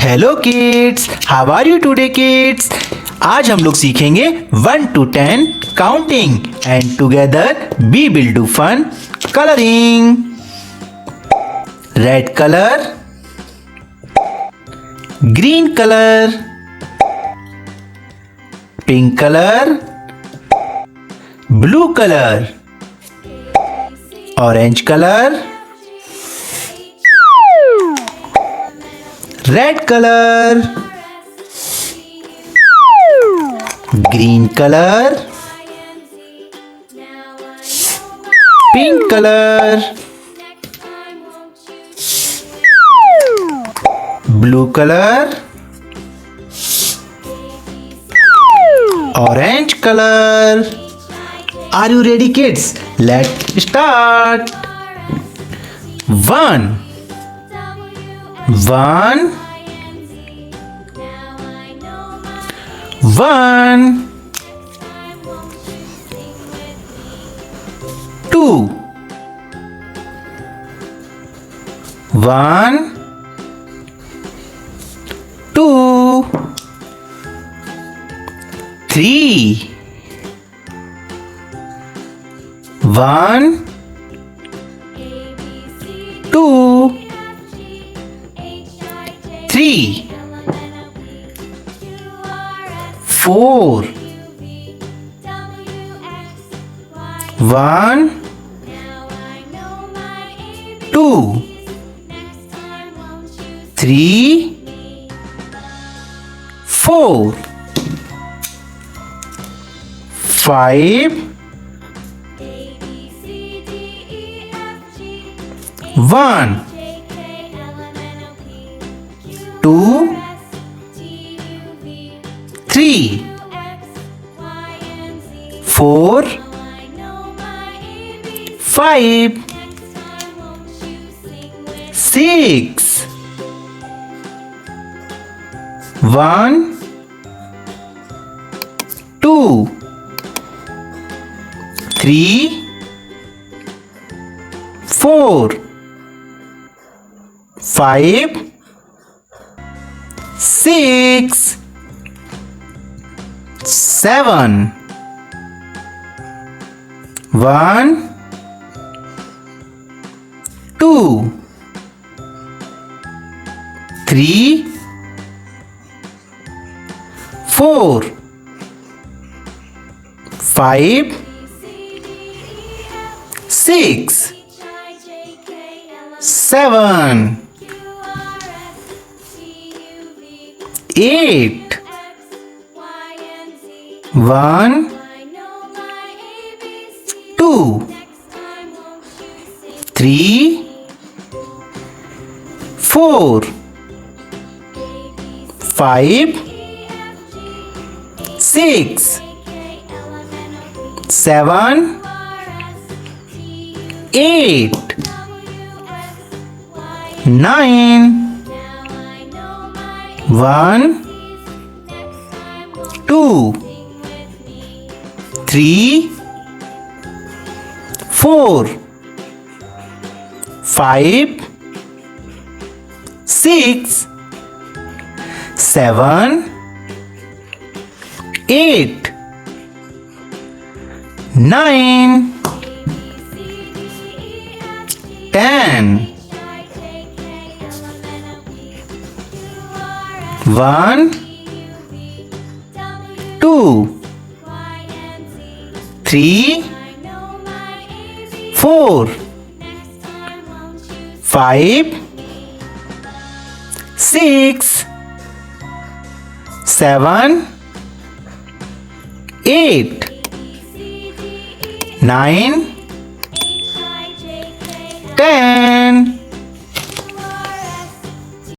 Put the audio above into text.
Hello kids, how are you today kids. आज हम लोग सीखेंगे 1 to 10 counting and together we will do fun colouring. Red colour, green colour, pink colour, blue colour, orange colour, red colour, green colour, pink colour, blue colour, orange colour. Are you ready kids? Let's start. 1 1 1 2 1 2 3 1 2 3 4 1 2 3 4 5 1 2 3 4 5 6 1 2 3 4 5 6 7 1 2 3 4 5 6 7 8 1 2 3 4 5 6 7 8 9 1 2 3 4 5 6 7 8 9 10 1 2 3 4 5 6 7 8 9 10